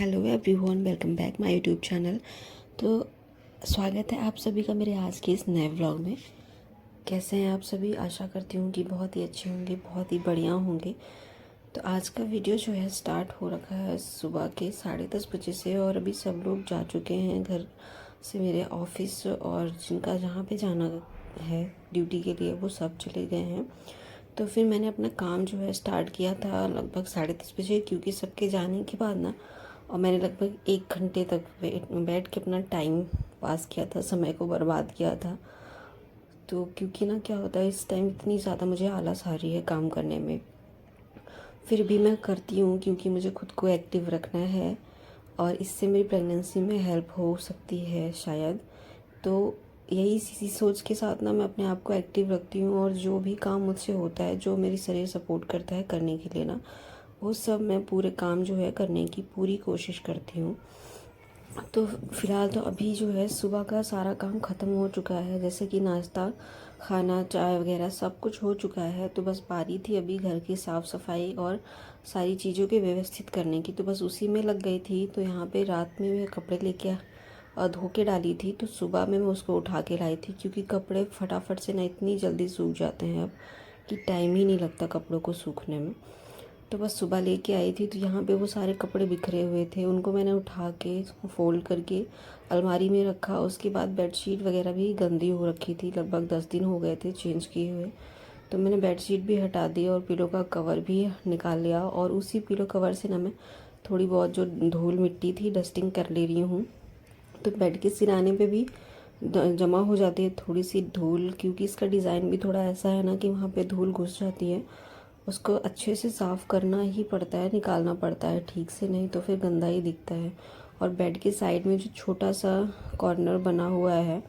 Hello everyone, welcome back my YouTube channel. तो स्वागत है आप सभी का मेरे आज के इस नए व्लॉग में। कैसे हैं आप सभी? आशा करती हूँ कि बहुत ही अच्छे होंगे, बहुत ही बढ़िया होंगे। तो आज का वीडियो जो है स्टार्ट हो रखा है सुबह के 10:30 बजे से, और अभी सब लोग जा चुके हैं घर से मेरे ऑफिस, और जिनका जहाँ पे जाना है ड्यूटी के लिए वो सब चले गए हैं। तो फिर मैंने अपना काम जो है स्टार्ट किया था लगभग 10:30 बजे, क्योंकि सबके जाने के बाद ना, और मैंने लगभग 1 घंटे तक बैठ के अपना टाइम पास किया था, समय को बर्बाद किया था। तो क्योंकि ना क्या होता है, इस टाइम इतनी ज़्यादा मुझे आलस आ रही है काम करने में, फिर भी मैं करती हूँ क्योंकि मुझे खुद को एक्टिव रखना है, और इससे मेरी प्रेगनेंसी में हेल्प हो सकती है शायद। तो यही इसी सोच के साथ ना मैं अपने आप को एक्टिव रखती हूँ, और जो भी काम मुझसे होता है, जो मेरी शरीर सपोर्ट करता है करने के लिए ना, वो सब मैं पूरे काम जो है करने की पूरी कोशिश करती हूँ। तो फ़िलहाल तो अभी जो है सुबह का सारा काम ख़त्म हो चुका है, जैसे कि नाश्ता, खाना, चाय वगैरह सब कुछ हो चुका है। तो बस बारी थी अभी घर की साफ़ सफाई और सारी चीज़ों के व्यवस्थित करने की, तो बस उसी में लग गई थी। तो यहाँ पे रात में मैं कपड़े लेके धो के डाली थी, तो सुबह में मैं उसको उठा के लाई थी, क्योंकि कपड़े फटाफट से ना इतनी जल्दी सूख जाते हैं अब कि टाइम ही नहीं लगता कपड़ों को सूखने में। तो बस सुबह लेके आई थी, तो यहाँ पे वो सारे कपड़े बिखरे हुए थे, उनको मैंने उठा के फ़ोल्ड करके अलमारी में रखा। उसके बाद बेडशीट वगैरह भी गंदी हो रखी थी, लगभग 10 दिन हो गए थे चेंज किए हुए। तो मैंने बेडशीट भी हटा दी और पिलो का कवर भी निकाल लिया, और उसी पिलो कवर से ना मैं थोड़ी बहुत जो धूल मिट्टी थी डस्टिंग कर ले रही हूँ। तो बेड के सिराने पे भी जमा हो जाती है थोड़ी सी धूल, क्योंकि इसका डिज़ाइन भी थोड़ा ऐसा है ना कि वहाँ पे धूल घुस जाती है। उसको अच्छे से साफ़ करना ही पड़ता है, निकालना पड़ता है ठीक से, नहीं तो फिर गंदा ही दिखता है। और बेड के साइड में जो छोटा सा कॉर्नर बना हुआ है,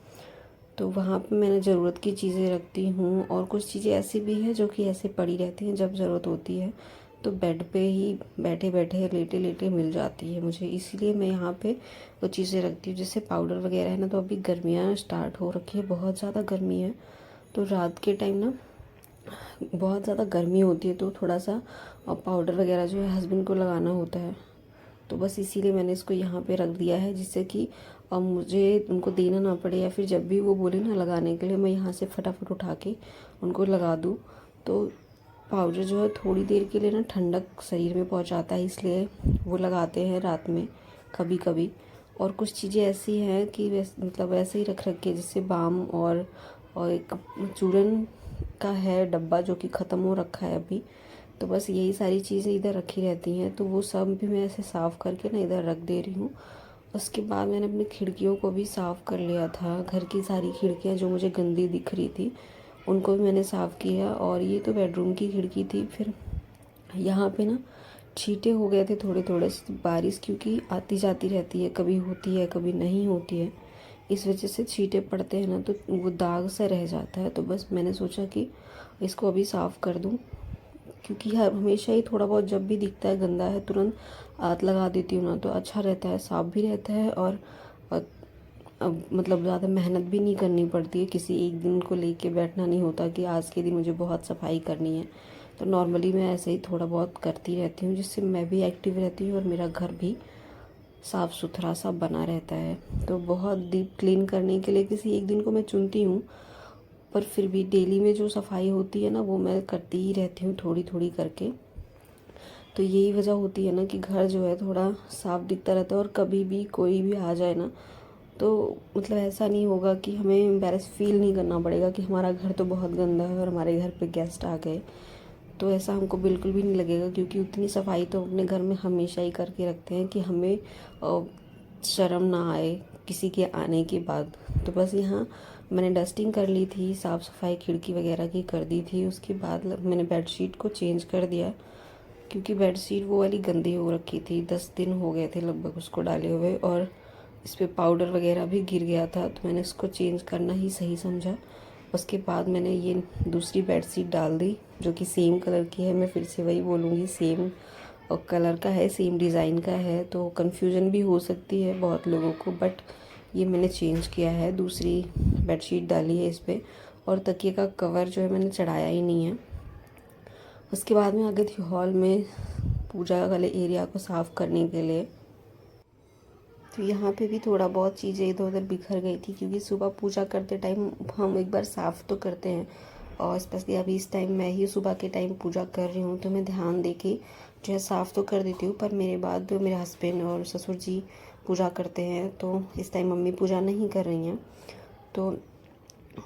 तो वहाँ पे मैंने ज़रूरत की चीज़ें रखती हूँ, और कुछ चीज़ें ऐसी भी हैं जो कि ऐसे पड़ी रहती हैं, जब ज़रूरत होती है तो बेड पे ही बैठे बैठे लेटे लेटे मिल जाती है मुझे, इसीलिए मैं यहाँ पे वो चीज़ें रखती हूँ। जैसे पाउडर वगैरह है ना, तो अभी गर्मियाँ स्टार्ट हो रखी है, बहुत ज़्यादा गर्मी है। तो रात के टाइम ना बहुत ज़्यादा गर्मी होती है, तो थोड़ा सा पाउडर वगैरह जो है हस्बैंड को लगाना होता है। तो बस इसीलिए मैंने इसको यहाँ पे रख दिया है, जिससे कि मुझे उनको देना ना पड़े, या फिर जब भी वो बोले ना लगाने के लिए, मैं यहाँ से फटाफट उठा के उनको लगा दूँ। तो पाउडर जो है थोड़ी देर के लिए ना ठंडक शरीर में पहुँचाता है, इसलिए वो लगाते हैं रात में कभी कभी। और कुछ चीज़ें ऐसी हैं कि मतलब वैसे ही रख के, जैसे बाम और एक चूरन का है डब्बा जो कि ख़त्म हो रखा है अभी। तो बस यही सारी चीज़ें इधर रखी रहती हैं, तो वो सब भी मैं ऐसे साफ़ करके ना इधर रख दे रही हूँ। उसके बाद मैंने अपनी खिड़कियों को भी साफ़ कर लिया था, घर की सारी खिड़कियाँ जो मुझे गंदी दिख रही थी उनको भी मैंने साफ़ किया। और ये तो बेडरूम की खिड़की थी। फिर यहाँ पे ना छींटे हो गए थे थोड़े थोड़े से, बारिश क्योंकि आती जाती रहती है, कभी होती है कभी नहीं होती है, इस वजह से छींटे पड़ते हैं ना, तो वो दाग सा रह जाता है। तो बस मैंने सोचा कि इसको अभी साफ़ कर दूँ, क्योंकि हर हमेशा ही थोड़ा बहुत जब भी दिखता है गंदा है तुरंत हाथ लगा देती हूँ ना, तो अच्छा रहता है, साफ़ भी रहता है। और मतलब ज़्यादा मेहनत भी नहीं करनी पड़ती है, किसी एक दिन को लेके बैठना नहीं होता कि आज के दिन मुझे बहुत सफाई करनी है। तो नॉर्मली मैं ऐसे ही थोड़ा बहुत करती रहती हूँ, जिससे मैं भी एक्टिव रहती हूँ और मेरा घर भी साफ़ सुथरा सा बना रहता है। तो बहुत डीप क्लीन करने के लिए किसी एक दिन को मैं चुनती हूँ, पर फिर भी डेली में जो सफाई होती है ना, वो मैं करती ही रहती हूँ थोड़ी थोड़ी करके। तो यही वजह होती है ना कि घर जो है थोड़ा साफ दिखता रहता है, और कभी भी कोई भी आ जाए ना, तो मतलब ऐसा नहीं होगा कि हमें एम्बैरेस फील नहीं करना पड़ेगा कि हमारा घर तो बहुत गंदा है और हमारे घर पे गेस्ट आ गए। तो ऐसा हमको बिल्कुल भी नहीं लगेगा, क्योंकि उतनी सफाई तो अपने घर में हमेशा ही करके रखते हैं कि हमें शर्म ना आए किसी के आने के बाद। तो बस यहाँ मैंने डस्टिंग कर ली थी, साफ़ सफाई खिड़की वगैरह की कर दी थी। उसके बाद मैंने बेडशीट को चेंज कर दिया, क्योंकि बेडशीट वो वाली गंदी हो रखी थी, 10 दिन हो गए थे लगभग उसको डाले हुए, और इस पर पाउडर वगैरह भी गिर गया था। तो मैंने इसको चेंज करना ही सही समझा। उसके बाद मैंने ये दूसरी बेडशीट डाल दी, जो कि सेम कलर की है। मैं फिर से वही बोलूँगी, सेम कलर का है, सेम डिज़ाइन का है, तो कन्फ्यूज़न भी हो सकती है बहुत लोगों को, बट ये मैंने चेंज किया है, दूसरी बेडशीट डाली है इस पर। और तकिए का कवर जो है मैंने चढ़ाया ही नहीं है। उसके बाद मैं आ गई थी हॉल में पूजा वाले एरिया को साफ़ करने के लिए। तो यहाँ पे भी थोड़ा बहुत चीज़ें इधर उधर बिखर गई थी, क्योंकि सुबह पूजा करते टाइम हम एक बार साफ़ तो करते हैं, और स्पेशली अभी इस टाइम मैं ही सुबह के टाइम पूजा कर रही हूँ, तो मैं ध्यान दे के जो है साफ़ तो कर देती हूँ। पर मेरे बाद मेरे हस्बैंड और ससुर जी पूजा करते हैं, तो इस टाइम मम्मी पूजा नहीं कर रही हैं। तो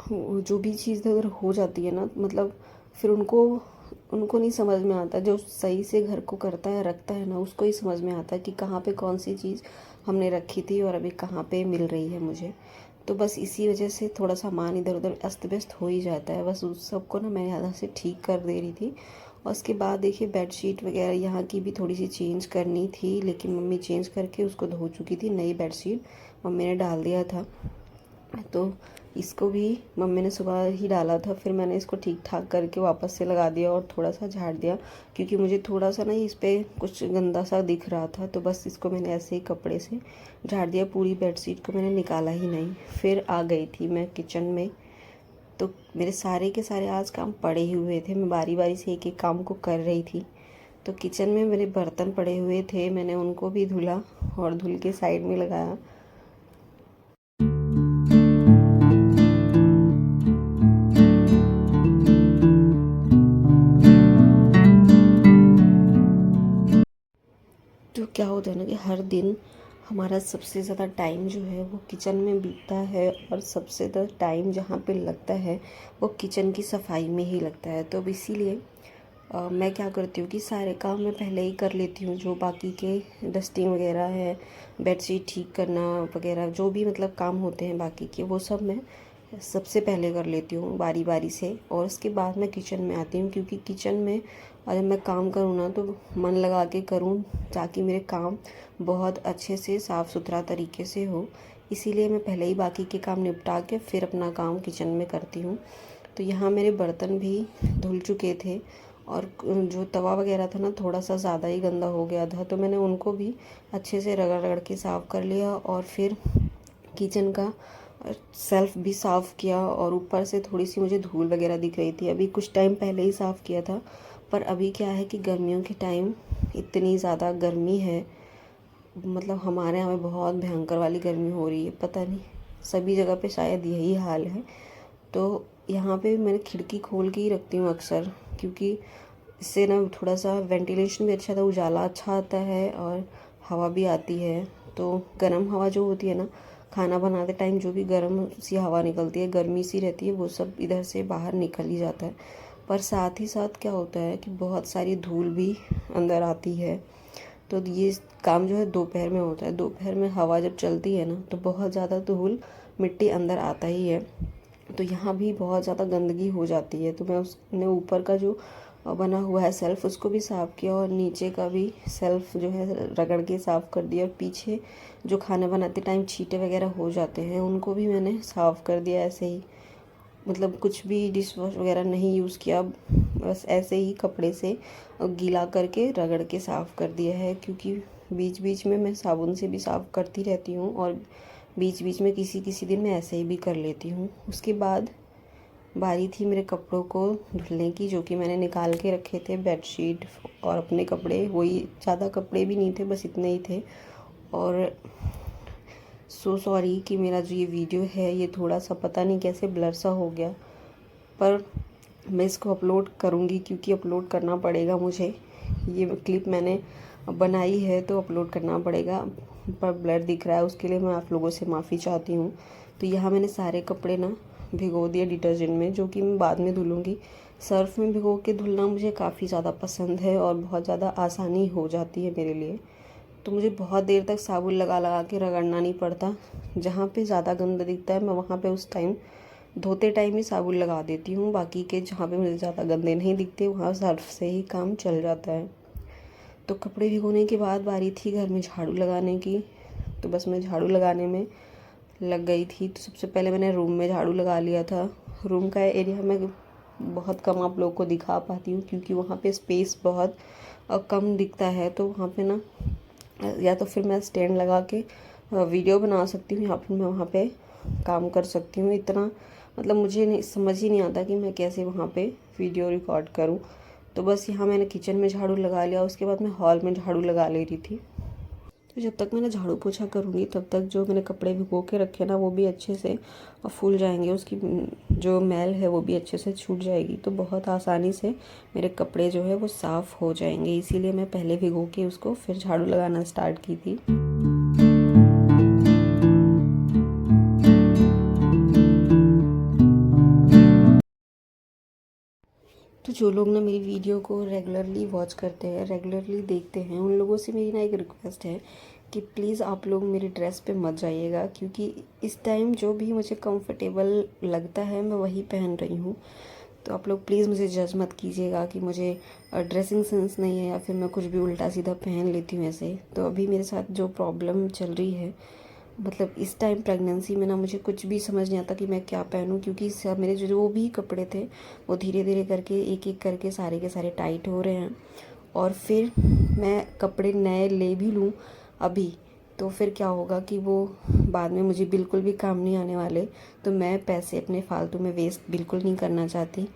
जो भी चीज़ इधर हो जाती है ना, मतलब फिर उनको उनको नहीं समझ में आता। जो सही से घर को करता है रखता है ना, उसको ही समझ में आता है कि कहाँ पे कौन सी चीज़ हमने रखी थी और अभी कहाँ पे मिल रही है मुझे। तो बस इसी वजह से थोड़ा सामान इधर उधर अस्त व्यस्त हो ही जाता है। बस उस सबको ना मैं यहाँ से ठीक कर दे रही थी। और उसके बाद देखिए बेडशीट वगैरह यहाँ की भी थोड़ी सी चेंज करनी थी, लेकिन मम्मी चेंज करके उसको धो चुकी थी। नई बेडशीट मम्मी ने डाल दिया था, तो इसको भी मम्मी ने सुबह ही डाला था। फिर मैंने इसको ठीक ठाक करके वापस से लगा दिया और थोड़ा सा झाड़ दिया, क्योंकि मुझे थोड़ा सा ना इस पर कुछ गंदा सा दिख रहा था। तो बस इसको मैंने ऐसे ही कपड़े से झाड़ दिया, पूरी बेडशीट को मैंने निकाला ही नहीं। फिर आ गई थी मैं किचन में। तो मेरे सारे के सारे आज काम पड़े ही हुए थे, मैं बारी बारी से एक एक काम को कर रही थी। तो किचन में मेरे बर्तन पड़े हुए थे, मैंने उनको भी धुला और धुल के साइड में लगाया। तो क्या होता है ना कि हर दिन हमारा सबसे ज़्यादा टाइम जो है वो किचन में बीतता है, और सबसे ज़्यादा टाइम जहाँ पे लगता है वो किचन की सफाई में ही लगता है। तो अब इसीलिए मैं क्या करती हूँ कि सारे काम मैं पहले ही कर लेती हूँ। जो बाकी के डस्टिंग वगैरह है, बेडशीट ठीक करना वगैरह, जो भी मतलब काम होते हैं बाकी के, वो सब मैं सबसे पहले कर लेती हूँ बारी बारी से। और उसके बाद मैं किचन में आती हूँ, क्योंकि किचन में अगर मैं काम करूँ ना तो मन लगा के करूँ, ताकि मेरे काम बहुत अच्छे से साफ़ सुथरा तरीके से हो। इसीलिए मैं पहले ही बाकी के काम निपटा के फिर अपना काम किचन में करती हूँ। तो यहाँ मेरे बर्तन भी धुल चुके थे, और जो तवा वगैरह था ना थोड़ा सा ज़्यादा ही गंदा हो गया था, तो मैंने उनको भी अच्छे से रगड़ रगड़ के साफ़ कर लिया। और फिर किचन का सेल्फ भी साफ़ किया, और ऊपर से थोड़ी सी मुझे धूल वगैरह दिख रही थी। अभी कुछ टाइम पहले ही साफ़ किया था, पर अभी क्या है कि गर्मियों के टाइम इतनी ज़्यादा गर्मी है, मतलब हमारे यहाँ में बहुत भयंकर वाली गर्मी हो रही है। पता नहीं सभी जगह पे शायद यही हाल है। तो यहाँ पे मैंने खिड़की खोल के ही रखती हूँ अक्सर, क्योंकि इससे ना थोड़ा सा वेंटिलेशन भी अच्छा था, उजाला अच्छा आता है और हवा भी आती है। तो गर्म हवा जो होती है ना, खाना बनाते टाइम जो भी गर्म सी हवा निकलती है, गर्मी सी रहती है, वो सब इधर से बाहर निकल ही जाता है। पर साथ ही साथ क्या होता है कि बहुत सारी धूल भी अंदर आती है। तो ये काम जो है दोपहर में होता है। दोपहर में हवा जब चलती है ना, तो बहुत ज़्यादा धूल मिट्टी अंदर आता ही है। तो यहाँ भी बहुत ज़्यादा गंदगी हो जाती है। तो मैं उसने ऊपर का जो बना हुआ है सेल्फ, उसको भी साफ़ किया, और नीचे का भी सेल्फ जो है रगड़ के साफ़ कर दिया। और पीछे जो खाना बनाते टाइम छींटे वगैरह हो जाते हैं, उनको भी मैंने साफ़ कर दिया ऐसे ही। मतलब कुछ भी डिश वॉश वगैरह नहीं यूज़ किया, बस ऐसे ही कपड़े से गीला करके रगड़ के साफ़ कर दिया है। क्योंकि बीच बीच में मैं साबुन से भी साफ़ करती रहती हूँ, और बीच बीच में किसी किसी दिन मैं ऐसे ही भी कर लेती हूँ। उसके बाद बारी थी मेरे कपड़ों को धुलने की, जो कि मैंने निकाल के रखे थे, बेडशीट और अपने कपड़े। वही, ज़्यादा कपड़े भी नहीं थे, बस इतने ही थे। और सो सॉरी कि मेरा जो ये वीडियो है ये थोड़ा सा पता नहीं कैसे ब्लर सा हो गया, पर मैं इसको अपलोड करूँगी, क्योंकि अपलोड करना पड़ेगा मुझे। ये क्लिप मैंने बनाई है तो अपलोड करना पड़ेगा, पर ब्लर दिख रहा है, उसके लिए मैं आप लोगों से माफ़ी चाहती हूँ। तो यहाँ मैंने सारे कपड़े ना भिगो दिए डिटर्जेंट में, जो कि मैं बाद में धुलूँगी। सर्फ़ में भिगो के धुलना मुझे काफ़ी ज़्यादा पसंद है, और बहुत ज़्यादा आसानी हो जाती है मेरे लिए। तो मुझे बहुत देर तक साबुन लगा लगा के रगड़ना नहीं पड़ता। जहाँ पे ज़्यादा गंदा दिखता है, मैं वहाँ पे उस टाइम धोते टाइम ही साबुन लगा देती हूँ। बाकी के जहाँ पे मुझे ज़्यादा गंदे नहीं दिखते, वहाँ सर्फ से ही काम चल जाता है। तो कपड़े भिगोने के बाद बारी थी घर में झाड़ू लगाने की। तो बस मैं झाड़ू लगाने में लग गई थी। तो सबसे पहले मैंने रूम में झाड़ू लगा लिया था। रूम का एरिया मैं बहुत कम आप लोगों को दिखा पाती हूँ, क्योंकि वहाँ पे स्पेस बहुत कम दिखता है। तो वहाँ पे ना, या तो फिर मैं स्टैंड लगा के वीडियो बना सकती हूँ, या फिर मैं वहाँ पे काम कर सकती हूँ। इतना मतलब मुझे नहीं समझ ही नहीं आता कि मैं कैसे वहाँ पे वीडियो रिकॉर्ड करूँ। तो बस यहाँ मैंने किचन में झाड़ू लगा लिया, उसके बाद मैं हॉल में झाड़ू लगा ले रही थी। तो जब तक मैं ना झाड़ू पोछा करूँगी तब तक जो मैंने कपड़े भिगो के रखे ना वो भी अच्छे से फूल जाएंगे, उसकी जो मैल है वो भी अच्छे से छूट जाएगी। तो बहुत आसानी से मेरे कपड़े जो है वो साफ़ हो जाएंगे, इसीलिए मैं पहले भिगो के उसको फिर झाड़ू लगाना स्टार्ट की थी। तो जो लोग ना मेरी वीडियो को रेगुलरली वॉच करते हैं, रेगुलरली देखते हैं, उन लोगों से मेरी ना एक रिक्वेस्ट है कि प्लीज़ आप लोग मेरी ड्रेस पे मत जाइएगा, क्योंकि इस टाइम जो भी मुझे कंफर्टेबल लगता है मैं वही पहन रही हूँ। तो आप लोग प्लीज़ मुझे जज मत कीजिएगा कि मुझे ड्रेसिंग सेंस नहीं है या फिर मैं कुछ भी उल्टा सीधा पहन लेती हूँ ऐसे। तो अभी मेरे साथ जो प्रॉब्लम चल रही है, मतलब इस टाइम प्रेगनेंसी में ना मुझे कुछ भी समझ नहीं आता कि मैं क्या पहनूं, क्योंकि सब मेरे जो भी कपड़े थे वो धीरे धीरे करके एक एक करके सारे के सारे टाइट हो रहे हैं। और फिर मैं कपड़े नए ले भी लूँ अभी तो फिर क्या होगा कि वो बाद में मुझे बिल्कुल भी काम नहीं आने वाले। तो मैं पैसे अपने फालतू में वेस्ट बिल्कुल नहीं करना चाहती,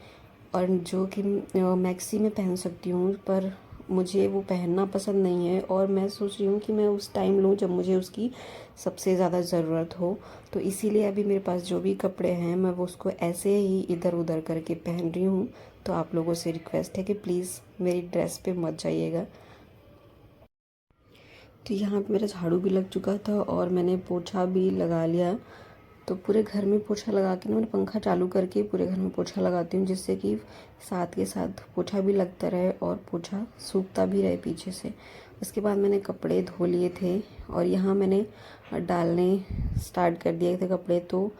और जो कि मैक्सी में पहन सकती हूँ पर मुझे वो पहनना पसंद नहीं है। और मैं सोच रही हूँ कि मैं उस टाइम लूँ जब मुझे उसकी सबसे ज़्यादा ज़रूरत हो। तो इसीलिए अभी मेरे पास जो भी कपड़े हैं मैं वो उसको ऐसे ही इधर उधर करके पहन रही हूँ। तो आप लोगों से रिक्वेस्ट है कि प्लीज़ मेरी ड्रेस पे मत जाइएगा। तो यहाँ पे मेरा झाड़ू भी लग चुका था और मैंने पोछा भी लगा लिया। तो पूरे घर में पोछा लगा के ना मैंने पंखा चालू करके पूरे घर में पोछा लगाती हूँ, जिससे कि साथ के साथ पोछा भी लगता रहे और पोछा सूखता भी रहे पीछे से। उसके बाद मैंने कपड़े धो लिए थे और यहाँ मैंने डालने स्टार्ट कर दिए थे कपड़े। तो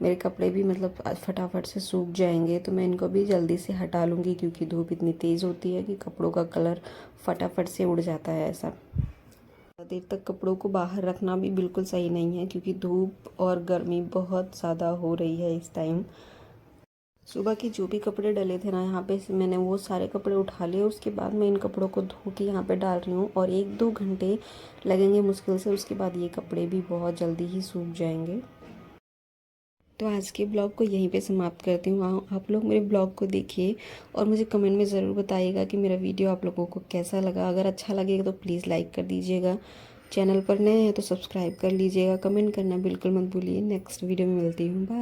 मेरे कपड़े भी मतलब फटाफट से सूख जाएंगे, तो मैं इनको भी जल्दी से हटा लूँगी, क्योंकि धूप इतनी तेज़ होती है कि कपड़ों का कलर फटाफट से उड़ जाता है ऐसा। देर तक कपड़ों को बाहर रखना भी बिल्कुल सही नहीं है, क्योंकि धूप और गर्मी बहुत ज़्यादा हो रही है इस टाइम। सुबह के जो भी कपड़े डले थे ना यहाँ पे मैंने वो सारे कपड़े उठा लिए। उसके बाद मैं इन कपड़ों को धो के यहाँ पे डाल रही हूँ और 1-2 घंटे लगेंगे मुश्किल से। उसके बाद ये कपड़े भी बहुत जल्दी ही सूख जाएंगे। तो आज के ब्लॉग को यहीं पे समाप्त करती हूँ। आप लोग मेरे ब्लॉग को देखिए और मुझे कमेंट में ज़रूर बताइएगा कि मेरा वीडियो आप लोगों को कैसा लगा। अगर अच्छा लगेगा तो प्लीज़ लाइक कर दीजिएगा। चैनल पर नए हैं तो सब्सक्राइब कर लीजिएगा। कमेंट करना बिल्कुल मत भूलिए। नेक्स्ट वीडियो में मिलती हूँ। बाय।